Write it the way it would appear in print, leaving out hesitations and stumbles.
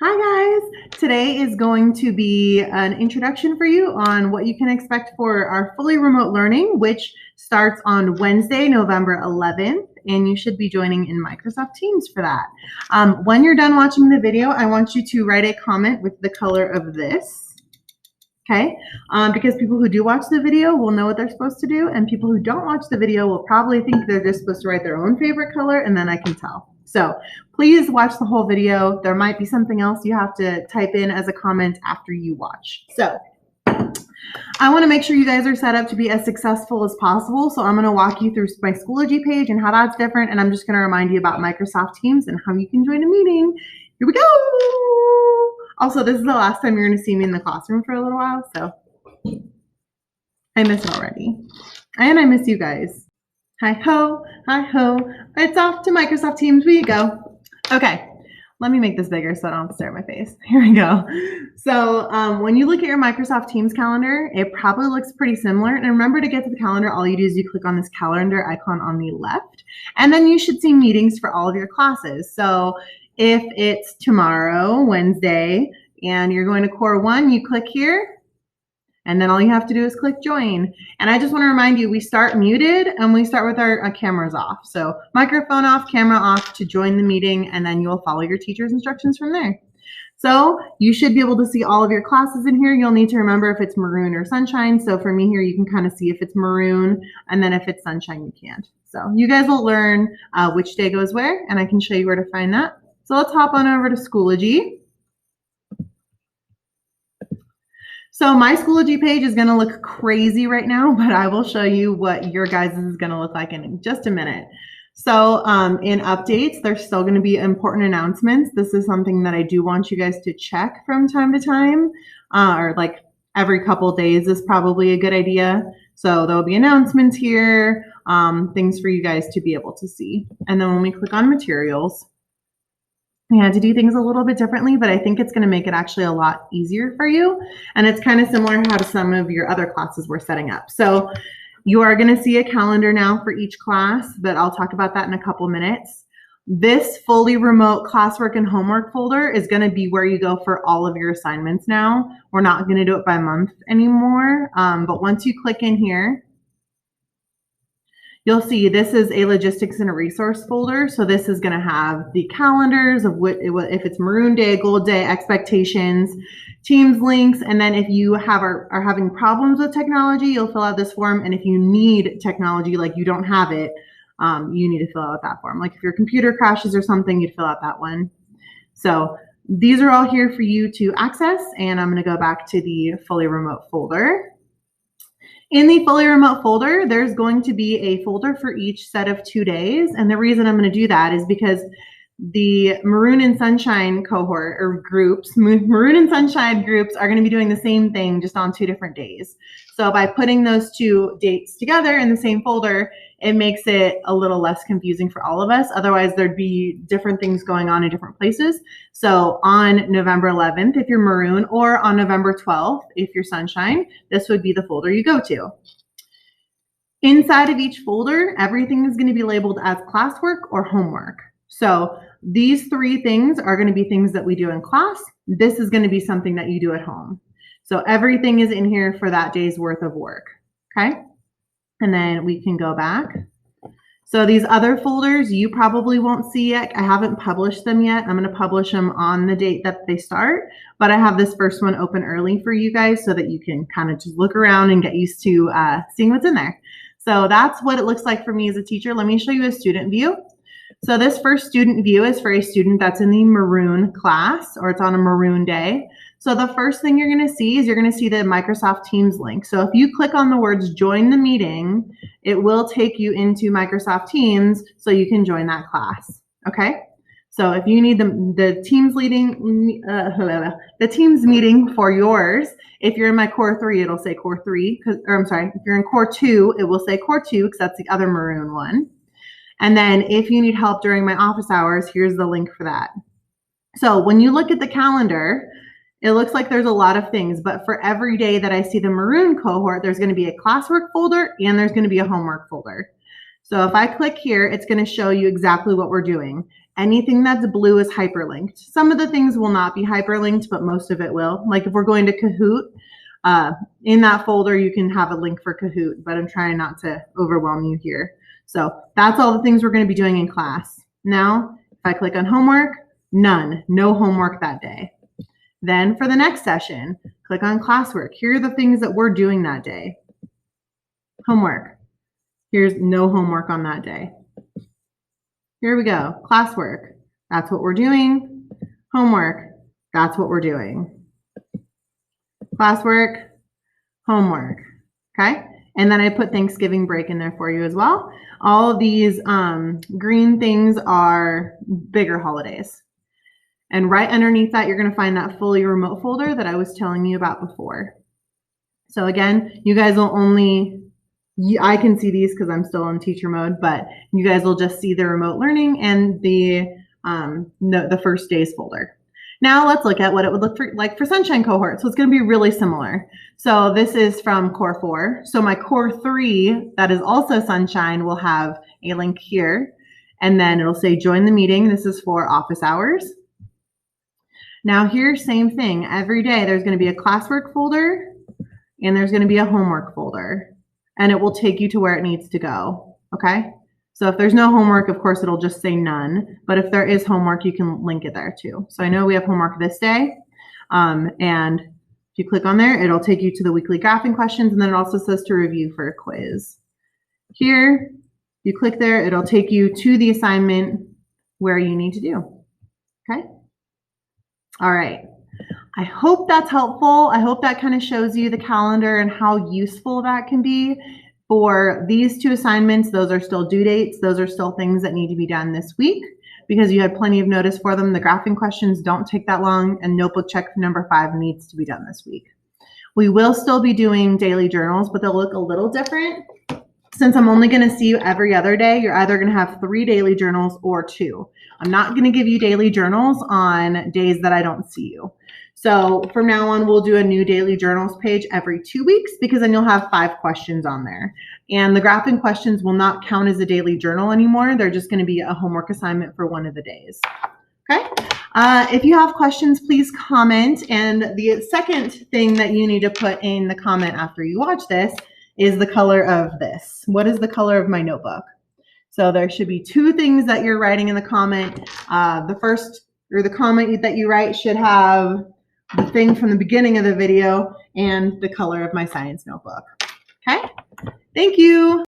Hi guys! Today is going to be an introduction for you on what you can expect for our fully remote learning, which starts on Wednesday, November 11th, and you should be joining in Microsoft Teams for that. When you're done watching the video, I want you to write a comment with the color of this, okay? Because people who do watch the video will know what they're supposed to do, and people who don't watch the video will probably think they're just supposed to write their own favorite color, and then I can tell. So please watch the whole video. There might be something else you have to type in as a comment after you watch. So I want to make sure you guys are set up to be as successful as possible. So I'm going to walk you through my Schoology page and how that's different. And I'm just going to remind you about Microsoft Teams and how you can join a meeting. Here we go. Also, this is the last time you're going to see me in the classroom for a little while. So I miss it already. And I miss you guys. Hi ho, hi ho. It's off to Microsoft Teams. We go. Okay, let me make this bigger so I don't have to stare at my face. Here we go. So when you look at your Microsoft Teams calendar, it probably looks pretty similar. And remember, to get to the calendar, all you do is you click on this calendar icon on the left, and then you should see meetings for all of your classes. So if it's tomorrow, Wednesday, and you're going to Core 1, you click here. And then all you have to do is click join. And I just want to remind you, we start muted and we start with our cameras off. So microphone off, camera off to join the meeting, and then you'll follow your teacher's instructions from there. So you should be able to see all of your classes in here. You'll need to remember if it's maroon or sunshine. So for me here, you can kind of see if it's maroon, and then if it's sunshine, you can't. So you guys will learn which day goes where, and I can show you where to find that. So let's hop on over to Schoology. So my Schoology page is going to look crazy right now, but I will show you what your guys' is going to look like in just a minute. So in updates, there's still going to be important announcements. This is something that I do want you guys to check from time to time, or like every couple of days is probably a good idea. So there'll be announcements here, things for you guys to be able to see. And then when we click on materials, we had to do things a little bit differently, but I think it's going to make it actually a lot easier for you. And it's kind of similar to how some of your other classes we're setting up. So you are going to see a calendar now for each class, but I'll talk about that in a couple minutes. This fully remote classwork and homework folder is going to be where you go for all of your assignments now. We're not going to do it by month anymore, but once you click in here, you'll see this is a logistics and a resource folder. So this is going to have the calendars of what, if it's maroon day, gold day, expectations, Teams links. And then if you are having problems with technology, you'll fill out this form. And if you need technology, like you don't have it, you need to fill out that form. Like if your computer crashes or something, you'd fill out that one. So these are all here for you to access. And I'm going to go back to the fully remote folder. In the fully remote folder, there's going to be a folder for each set of 2 days. And the reason I'm going to do that is because the Maroon and Sunshine cohort or groups, Maroon and Sunshine groups are going to be doing the same thing just on 2 different days. So by putting those 2 dates together in the same folder, it makes it a little less confusing for all of us. Otherwise, there'd be different things going on in different places. So on November 11th, if you're Maroon, or on November 12th, if you're Sunshine, this would be the folder you go to. Inside of each folder, everything is going to be labeled as classwork or homework. So these 3 things are going to be things that we do in class. This is going to be something that you do at home. So everything is in here for that day's worth of work, okay? And then we can go back. So these other folders, you probably won't see yet. I haven't published them yet. I'm going to publish them on the date that they start, but I have this first one open early for you guys so that you can kind of just look around and get used to seeing what's in there. So that's what it looks like for me as a teacher. Let me show you a student view. So this first student view is for a student that's in the maroon class, or it's on a maroon day. So the first thing you're going to see is you're going to see the Microsoft Teams link. So if you click on the words join the meeting, it will take you into Microsoft Teams so you can join that class. Okay. So if you need the Teams Teams meeting for yours, if you're in my Core 3, it'll say Core 3, or I'm sorry, if you're in Core 2, it will say Core 2 because that's the other maroon one. And then if you need help during my office hours, here's the link for that. So when you look at the calendar, it looks like there's a lot of things, but for every day that I see the maroon cohort, there's going to be a classwork folder and there's going to be a homework folder. So if I click here, it's going to show you exactly what we're doing. Anything that's blue is hyperlinked. Some of the things will not be hyperlinked, but most of it will. Like if we're going to Kahoot, in that folder, you can have a link for Kahoot, but I'm trying not to overwhelm you here. So that's all the things we're going to be doing in class. Now, if I click on homework, none, no homework that day. Then for the next session, click on classwork. Here are the things that we're doing that day. Homework. Here's no homework on that day. Here we go. Classwork. That's what we're doing. Homework. That's what we're doing. Classwork. Homework. Okay? And then I put Thanksgiving break in there for you as well. All of these green things are bigger holidays. And right underneath that, you're going to find that fully remote folder that I was telling you about before. So again, you guys will only, I can see these because I'm still in teacher mode, but you guys will just see the remote learning and the first days folder. Now let's look at what it would look like for Sunshine cohort. So it's going to be really similar. So this is from Core 4. So my Core 3, that is also Sunshine, will have a link here. And then it'll say join the meeting. This is for office hours. Now here, same thing. Every day there's going to be a classwork folder and there's going to be a homework folder. And it will take you to where it needs to go. Okay? So if there's no homework, of course, it'll just say none. But if there is homework, you can link it there too. So I know we have homework this day. And if you click on there, it'll take you to the weekly graphing questions. And then it also says to review for a quiz. Here, you click there, it'll take you to the assignment where you need to do. Okay? All right. I hope that's helpful. I hope that kind of shows you the calendar and how useful that can be. For these 2 assignments, those are still due dates. Those are still things that need to be done this week because you had plenty of notice for them. The graphing questions don't take that long, and notebook check number 5 needs to be done this week. We will still be doing daily journals, but they'll look a little different. Since I'm only going to see you every other day, you're either going to have 3 daily journals or 2. I'm not going to give you daily journals on days that I don't see you. So from now on, we'll do a new daily journals page every 2 weeks because then you'll have 5 questions on there. And the graphing questions will not count as a daily journal anymore. They're just going to be a homework assignment for one of the days. Okay? If you have questions, please comment. And the second thing that you need to put in the comment after you watch this is the color of this. What is the color of my notebook? So there should be 2 things that you're writing in the comment. The first, or the comment that you write should have the thing from the beginning of the video and the color of my science notebook. Okay? Thank you.